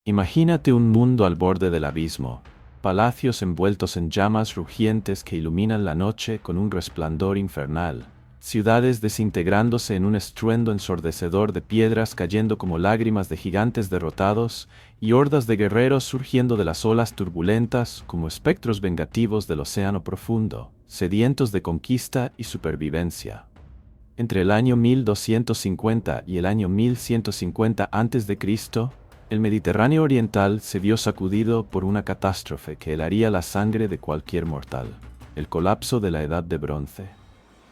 Imagínate un mundo al borde del abismo, palacios envueltos en llamas rugientes que iluminan la noche con un resplandor infernal, ciudades desintegrándose en un estruendo ensordecedor de piedras cayendo como lágrimas de gigantes derrotados, y hordas de guerreros surgiendo de las olas turbulentas como espectros vengativos del océano profundo, sedientos de conquista y supervivencia. Entre el año 1250 y el año 1150 a.C., el Mediterráneo oriental se vio sacudido por una catástrofe que helaría la sangre de cualquier mortal: el colapso de la Edad de Bronce.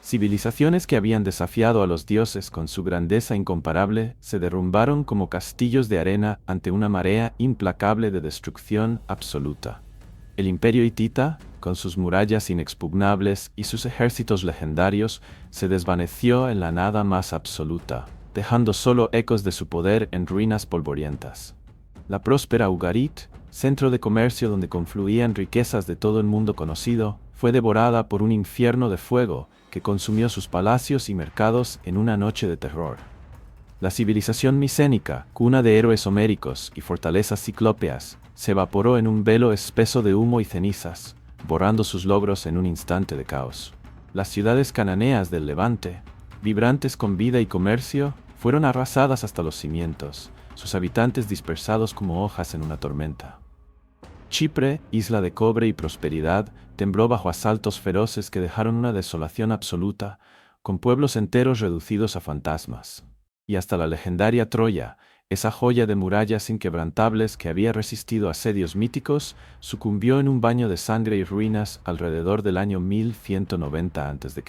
Civilizaciones que habían desafiado a los dioses con su grandeza incomparable se derrumbaron como castillos de arena ante una marea implacable de destrucción absoluta. El imperio hitita, con sus murallas inexpugnables y sus ejércitos legendarios, se desvaneció en la nada más absoluta, dejando solo ecos de su poder en ruinas polvorientas. La próspera Ugarit, centro de comercio donde confluían riquezas de todo el mundo conocido, fue devorada por un infierno de fuego que consumió sus palacios y mercados en una noche de terror. La civilización micénica, cuna de héroes homéricos y fortalezas ciclópeas, se evaporó en un velo espeso de humo y cenizas, borrando sus logros en un instante de caos. Las ciudades cananeas del Levante, vibrantes con vida y comercio, fueron arrasadas hasta los cimientos, sus habitantes dispersados como hojas en una tormenta. Chipre, isla de cobre y prosperidad, tembló bajo asaltos feroces que dejaron una desolación absoluta, con pueblos enteros reducidos a fantasmas. Y hasta la legendaria Troya, esa joya de murallas inquebrantables que había resistido asedios míticos, sucumbió en un baño de sangre y ruinas alrededor del año 1190 a.C.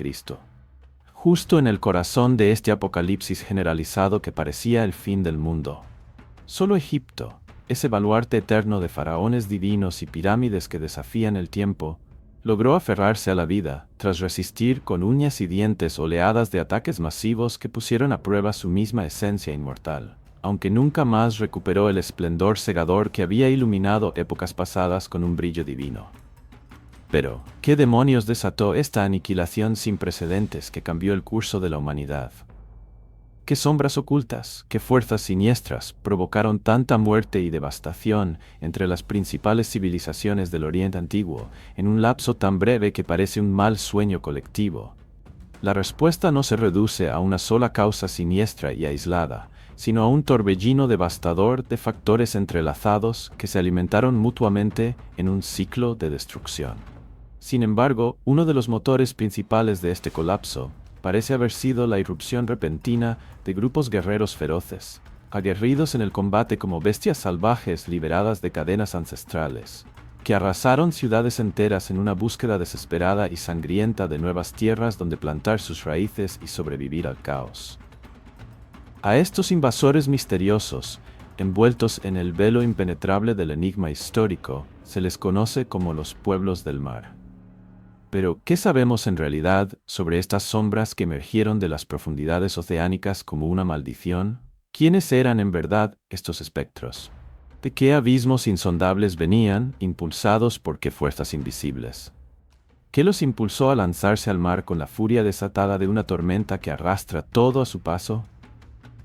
Justo en el corazón de este apocalipsis generalizado que parecía el fin del mundo. Solo Egipto, ese baluarte eterno de faraones divinos y pirámides que desafían el tiempo, logró aferrarse a la vida, tras resistir con uñas y dientes oleadas de ataques masivos que pusieron a prueba su misma esencia inmortal, aunque nunca más recuperó el esplendor cegador que había iluminado épocas pasadas con un brillo divino. Pero, ¿qué demonios desató esta aniquilación sin precedentes que cambió el curso de la humanidad? ¿Qué sombras ocultas, qué fuerzas siniestras provocaron tanta muerte y devastación entre las principales civilizaciones del Oriente Antiguo en un lapso tan breve que parece un mal sueño colectivo? La respuesta no se reduce a una sola causa siniestra y aislada, sino a un torbellino devastador de factores entrelazados que se alimentaron mutuamente en un ciclo de destrucción. Sin embargo, uno de los motores principales de este colapso parece haber sido la irrupción repentina de grupos guerreros feroces, aguerridos en el combate como bestias salvajes liberadas de cadenas ancestrales, que arrasaron ciudades enteras en una búsqueda desesperada y sangrienta de nuevas tierras donde plantar sus raíces y sobrevivir al caos. A estos invasores misteriosos, envueltos en el velo impenetrable del enigma histórico, se les conoce como los pueblos del mar. Pero, ¿qué sabemos en realidad sobre estas sombras que emergieron de las profundidades oceánicas como una maldición? ¿Quiénes eran en verdad estos espectros? ¿De qué abismos insondables venían, impulsados por qué fuerzas invisibles? ¿Qué los impulsó a lanzarse al mar con la furia desatada de una tormenta que arrastra todo a su paso?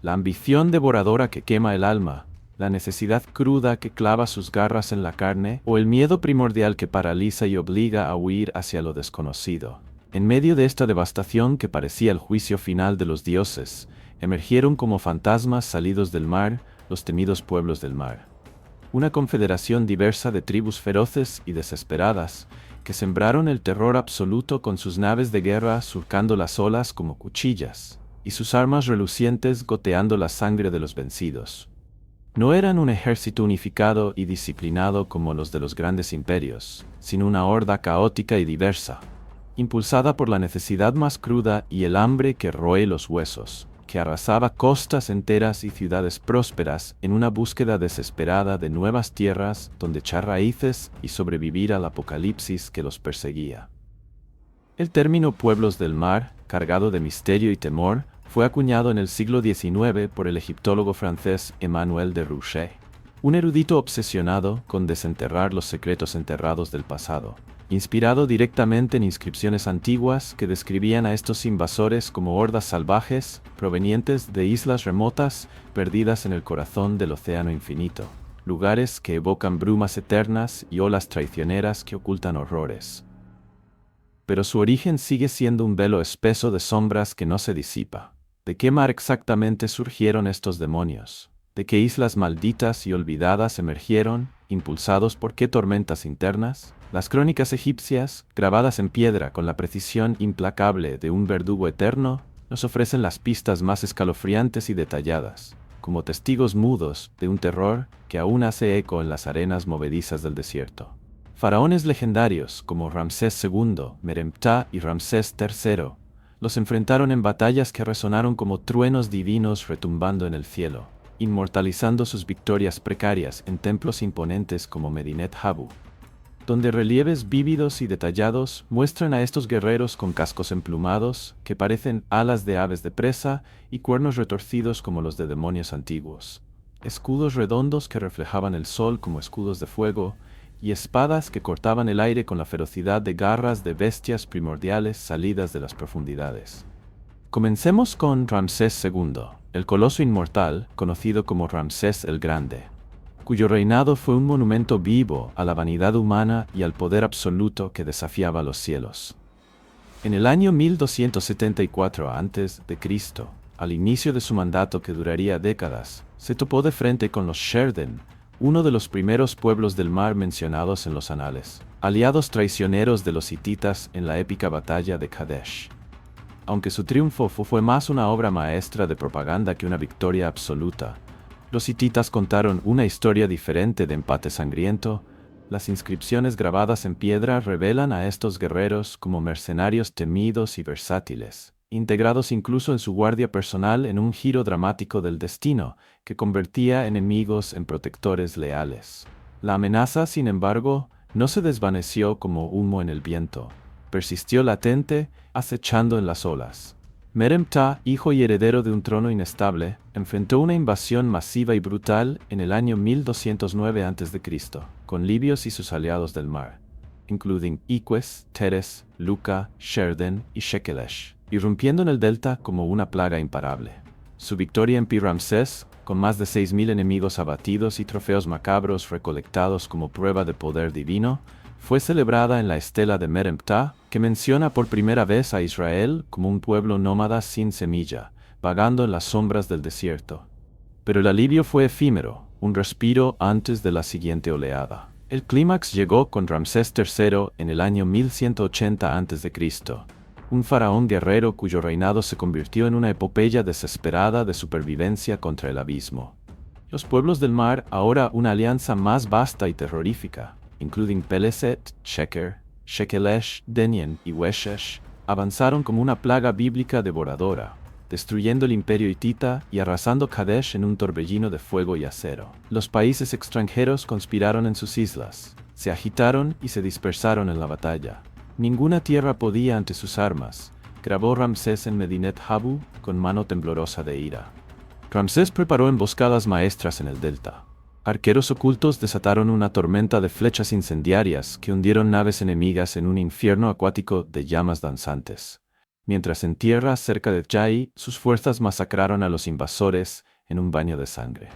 ¿La ambición devoradora que quema el alma? ¿La necesidad cruda que clava sus garras en la carne? ¿O el miedo primordial que paraliza y obliga a huir hacia lo desconocido? En medio de esta devastación que parecía el juicio final de los dioses, emergieron como fantasmas salidos del mar los temidos pueblos del mar. Una confederación diversa de tribus feroces y desesperadas, que sembraron el terror absoluto con sus naves de guerra surcando las olas como cuchillas, y sus armas relucientes goteando la sangre de los vencidos. No eran un ejército unificado y disciplinado como los de los grandes imperios, sino una horda caótica y diversa, impulsada por la necesidad más cruda y el hambre que roe los huesos, que arrasaba costas enteras y ciudades prósperas en una búsqueda desesperada de nuevas tierras donde echar raíces y sobrevivir al apocalipsis que los perseguía. El término pueblos del mar, cargado de misterio y temor, fue acuñado en el siglo XIX por el egiptólogo francés Emmanuel de Rouchet, un erudito obsesionado con desenterrar los secretos enterrados del pasado, inspirado directamente en inscripciones antiguas que describían a estos invasores como hordas salvajes provenientes de islas remotas perdidas en el corazón del océano infinito. lugares que evocan brumas eternas y olas traicioneras que ocultan horrores. Pero su origen sigue siendo un velo espeso de sombras que no se disipa. ¿De qué mar exactamente surgieron estos demonios? ¿De qué islas malditas y olvidadas emergieron, impulsados por qué tormentas internas? Las crónicas egipcias, grabadas en piedra con la precisión implacable de un verdugo eterno, nos ofrecen las pistas más escalofriantes y detalladas, como testigos mudos de un terror que aún hace eco en las arenas movedizas del desierto. Faraones legendarios como Ramsés II, Meremptah y Ramsés III los enfrentaron en batallas que resonaron como truenos divinos retumbando en el cielo, inmortalizando sus victorias precarias en templos imponentes como Medinet Habu, donde relieves vívidos y detallados muestran a estos guerreros con cascos emplumados que parecen alas de aves de presa y cuernos retorcidos como los de demonios antiguos, escudos redondos que reflejaban el sol como escudos de fuego, y espadas que cortaban el aire con la ferocidad de garras de bestias primordiales salidas de las profundidades. Comencemos con Ramsés II, el coloso inmortal, conocido como Ramsés el Grande, cuyo reinado fue un monumento vivo a la vanidad humana y al poder absoluto que desafiaba los cielos. En el año 1274 a.C., al inicio de su mandato que duraría décadas, se topó de frente con los Sherden, uno de los primeros pueblos del mar mencionados en los anales, aliados traicioneros de los hititas en la épica batalla de Kadesh. Aunque su triunfo fue más una obra maestra de propaganda que una victoria absoluta, los hititas contaron una historia diferente de empate sangriento. Las inscripciones grabadas en piedra revelan a estos guerreros como mercenarios temidos y versátiles, integrados incluso en su guardia personal en un giro dramático del destino que convertía enemigos en protectores leales. La amenaza, sin embargo, no se desvaneció como humo en el viento. Persistió latente, acechando en las olas. Meremptah, hijo y heredero de un trono inestable, enfrentó una invasión masiva y brutal en el año 1209 a.C., con libios y sus aliados del mar, including Iquios, Teres, Luca, Sherden y Shekelesh, irrumpiendo en el delta como una plaga imparable. Su victoria en Pi-Ramsés, con más de 6.000 enemigos abatidos y trofeos macabros recolectados como prueba de poder divino, fue celebrada en la estela de Meremptah, que menciona por primera vez a Israel como un pueblo nómada sin semilla, vagando en las sombras del desierto. Pero el alivio fue efímero, un respiro antes de la siguiente oleada. El clímax llegó con Ramsés III en el año 1180 a.C., un faraón guerrero cuyo reinado se convirtió en una epopeya desesperada de supervivencia contra el abismo. Los pueblos del mar, ahora una alianza más vasta y terrorífica, including Peleset, Sheker, Shekelesh, Denyen y Weshesh, avanzaron como una plaga bíblica devoradora, destruyendo el imperio hitita y arrasando Kadesh en un torbellino de fuego y acero. Los países extranjeros conspiraron en sus islas, se agitaron y se dispersaron en la batalla. Ninguna tierra podía ante sus armas, grabó Ramsés en Medinet Habu con mano temblorosa de ira. Ramsés preparó emboscadas maestras en el delta. Arqueros ocultos desataron una tormenta de flechas incendiarias que hundieron naves enemigas en un infierno acuático de llamas danzantes. Mientras en tierra, cerca de Jai, sus fuerzas masacraron a los invasores en un baño de sangre.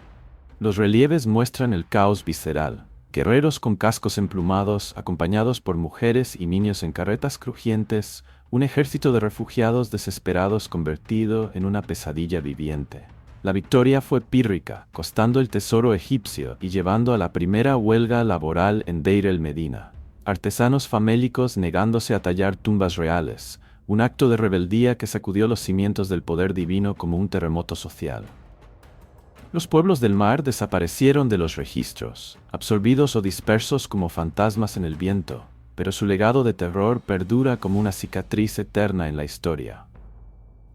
Los relieves muestran el caos visceral. Guerreros con cascos emplumados, acompañados por mujeres y niños en carretas crujientes, un ejército de refugiados desesperados convertido en una pesadilla viviente. La victoria fue pírrica, costando el tesoro egipcio y llevando a la primera huelga laboral en Deir el-Medina. Artesanos famélicos negándose a tallar tumbas reales, un acto de rebeldía que sacudió los cimientos del poder divino como un terremoto social. Los pueblos del mar desaparecieron de los registros, absorbidos o dispersos como fantasmas en el viento, pero su legado de terror perdura como una cicatriz eterna en la historia.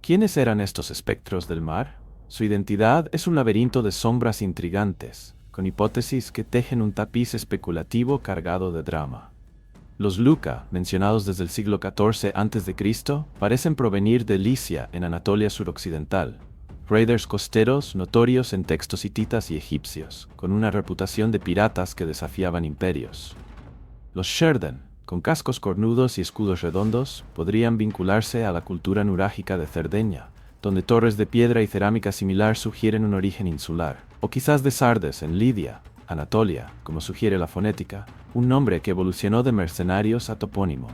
¿Quiénes eran estos espectros del mar? Su identidad es un laberinto de sombras intrigantes, con hipótesis que tejen un tapiz especulativo cargado de drama. Los Luca, mencionados desde el siglo XIV a.C., parecen provenir de Licia en Anatolia suroccidental, raiders costeros notorios en textos hititas y egipcios, con una reputación de piratas que desafiaban imperios. Los Sherden, con cascos cornudos y escudos redondos, podrían vincularse a la cultura nurágica de Cerdeña, donde torres de piedra y cerámica similar sugieren un origen insular, o quizás de Sardes, en Lidia, Anatolia, como sugiere la fonética, un nombre que evolucionó de mercenarios a topónimo.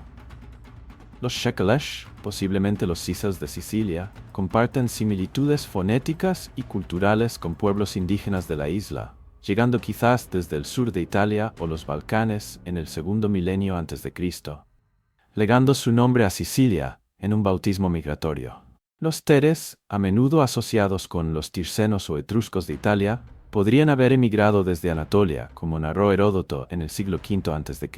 Los Shekelesh, posiblemente los Sicels de Sicilia, comparten similitudes fonéticas y culturales con pueblos indígenas de la isla, llegando quizás desde el sur de Italia o los Balcanes en el segundo milenio a.C., legando su nombre a Sicilia en un bautismo migratorio. Los Teres, a menudo asociados con los tircenos o etruscos de Italia, podrían haber emigrado desde Anatolia, como narró Heródoto en el siglo V a.C.,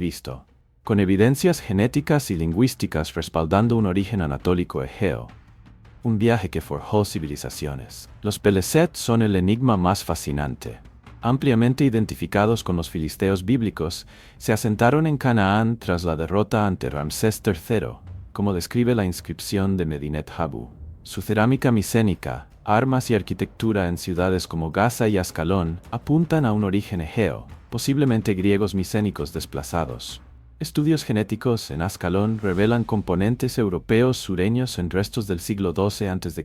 con evidencias genéticas y lingüísticas respaldando un origen anatólico egeo. Un viaje que forjó civilizaciones. Los Peleset son el enigma más fascinante. Ampliamente identificados con los filisteos bíblicos, se asentaron en Canaán tras la derrota ante Ramsés III, como describe la inscripción de Medinet Habu. Su cerámica micénica, armas y arquitectura en ciudades como Gaza y Ascalón apuntan a un origen egeo, posiblemente griegos micénicos desplazados. Estudios genéticos en Ascalón revelan componentes europeos sureños en restos del siglo XII a.C.,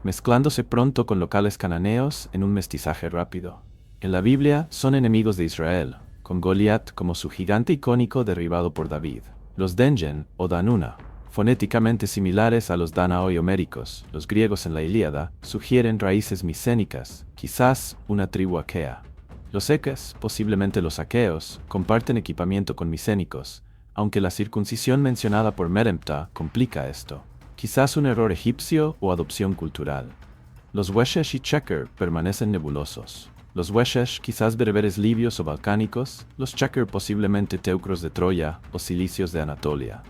mezclándose pronto con locales cananeos en un mestizaje rápido. En la Biblia son enemigos de Israel, con Goliat como su gigante icónico derribado por David. Los Denyen o Danuna, fonéticamente similares a los Danaoi homéricos, los griegos en la Ilíada, sugieren raíces micénicas, quizás una tribu aquea. Los Eques, posiblemente los aqueos, comparten equipamiento con micénicos, aunque la circuncisión mencionada por Meremptah complica esto. Quizás un error egipcio o adopción cultural. Los Weshesh y Checker permanecen nebulosos. Los Weshesh quizás bereberes libios o balcánicos, los Checker posiblemente teucros de Troya o cilicios de Anatolia.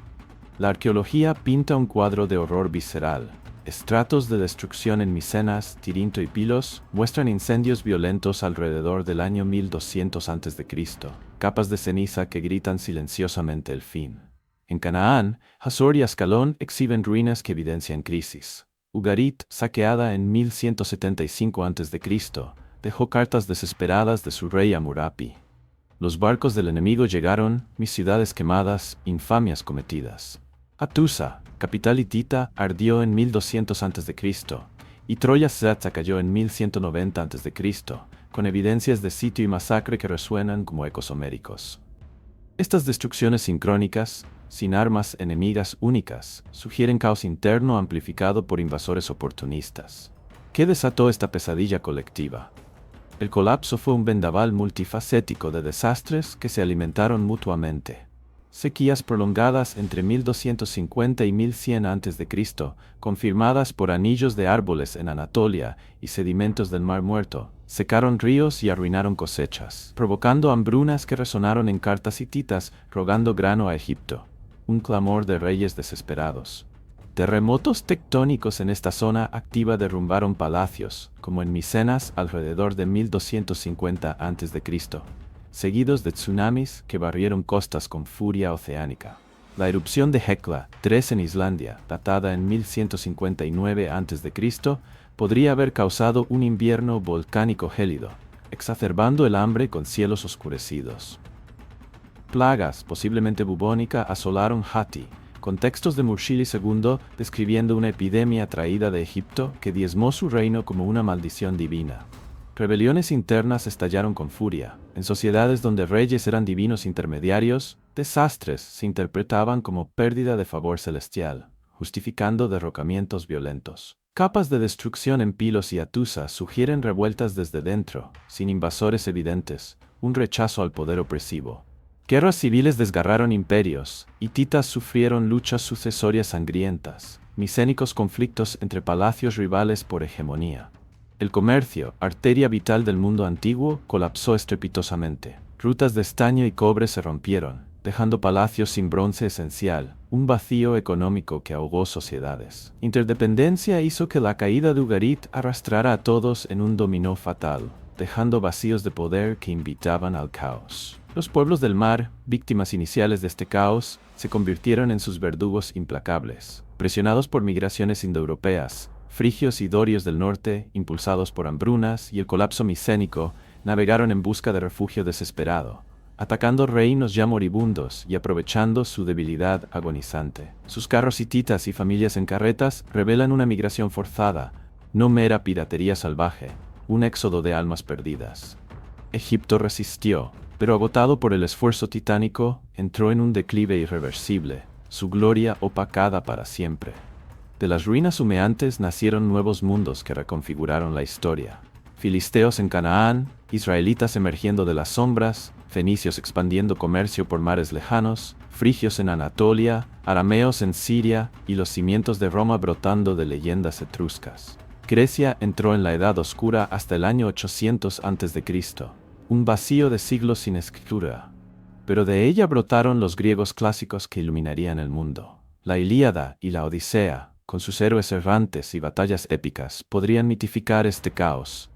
La arqueología pinta un cuadro de horror visceral. Estratos de destrucción en Micenas, Tirinto y Pilos muestran incendios violentos alrededor del año 1200 a.C., capas de ceniza que gritan silenciosamente el fin. En Canaán, Hazor y Ascalón exhiben ruinas que evidencian crisis. Ugarit, saqueada en 1175 a.C., dejó cartas desesperadas de su rey Amurapi. Los barcos del enemigo llegaron, mis ciudades quemadas, infamias cometidas. Atusa, capital hitita, ardió en 1200 a.C., y Troya Zatza cayó en 1190 a.C., con evidencias de sitio y masacre que resuenan como ecos homéricos. Estas destrucciones sincrónicas, sin armas enemigas únicas, sugieren caos interno amplificado por invasores oportunistas. ¿Qué desató esta pesadilla colectiva? El colapso fue un vendaval multifacético de desastres que se alimentaron mutuamente. Sequías prolongadas entre 1250 y 1100 a.C., confirmadas por anillos de árboles en Anatolia y sedimentos del Mar Muerto, secaron ríos y arruinaron cosechas, provocando hambrunas que resonaron en cartas hititas rogando grano a Egipto. Un clamor de reyes desesperados. Terremotos tectónicos en esta zona activa derrumbaron palacios, como en Micenas alrededor de 1250 a.C., seguidos de tsunamis que barrieron costas con furia oceánica. La erupción de Hekla, 3 en Islandia, datada en 1159 a.C., podría haber causado un invierno volcánico gélido, exacerbando el hambre con cielos oscurecidos. Plagas, posiblemente bubónica, asolaron Hatti, con textos de Murshili II describiendo una epidemia traída de Egipto que diezmó su reino como una maldición divina. Rebeliones internas estallaron con furia. En sociedades donde reyes eran divinos intermediarios, desastres se interpretaban como pérdida de favor celestial, justificando derrocamientos violentos. Capas de destrucción en Pilos y Atusa sugieren revueltas desde dentro, sin invasores evidentes, un rechazo al poder opresivo. Guerras civiles desgarraron imperios, hititas sufrieron luchas sucesorias sangrientas, micénicos conflictos entre palacios rivales por hegemonía. El comercio, arteria vital del mundo antiguo, colapsó estrepitosamente. Rutas de estaño y cobre se rompieron, dejando palacios sin bronce esencial, un vacío económico que ahogó sociedades. Interdependencia hizo que la caída de Ugarit arrastrara a todos en un dominó fatal, dejando vacíos de poder que invitaban al caos. Los pueblos del mar, víctimas iniciales de este caos, se convirtieron en sus verdugos implacables. Presionados por migraciones indoeuropeas, frigios y dorios del norte, impulsados por hambrunas y el colapso micénico, navegaron en busca de refugio desesperado, atacando reinos ya moribundos y aprovechando su debilidad agonizante. Sus carros hititas y familias en carretas revelan una migración forzada, no mera piratería salvaje, un éxodo de almas perdidas. Egipto resistió, pero agotado por el esfuerzo titánico, entró en un declive irreversible, su gloria opacada para siempre. De las ruinas humeantes nacieron nuevos mundos que reconfiguraron la historia. Filisteos en Canaán, israelitas emergiendo de las sombras, fenicios expandiendo comercio por mares lejanos, frigios en Anatolia, arameos en Siria y los cimientos de Roma brotando de leyendas etruscas. Grecia entró en la Edad Oscura hasta el año 800 a.C., un vacío de siglos sin escritura. Pero de ella brotaron los griegos clásicos que iluminarían el mundo. La Ilíada y la Odisea, con sus héroes errantes y batallas épicas, podrían mitificar este caos.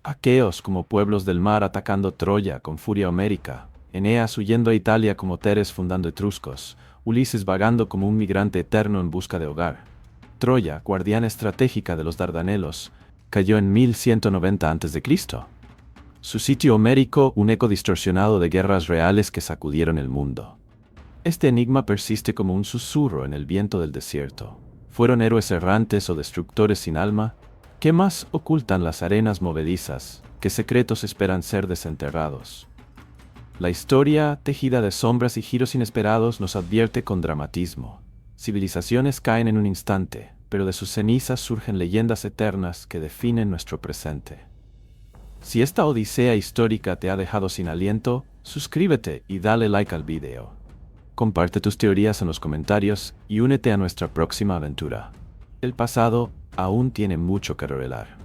Aqueos como pueblos del mar atacando Troya con furia homérica, Eneas huyendo a Italia como Teres fundando etruscos, Ulises vagando como un migrante eterno en busca de hogar. Troya, guardiana estratégica de los Dardanelos, cayó en 1190 a.C. Su sitio homérico, un eco distorsionado de guerras reales que sacudieron el mundo. Este enigma persiste como un susurro en el viento del desierto. ¿Fueron héroes errantes o destructores sin alma? ¿Qué más ocultan las arenas movedizas? ¿Qué secretos esperan ser desenterrados? La historia, tejida de sombras y giros inesperados, nos advierte con dramatismo. Civilizaciones caen en un instante, pero de sus cenizas surgen leyendas eternas que definen nuestro presente. Si esta odisea histórica te ha dejado sin aliento, suscríbete y dale like al video. Comparte tus teorías en los comentarios y únete a nuestra próxima aventura. El pasado aún tiene mucho que revelar.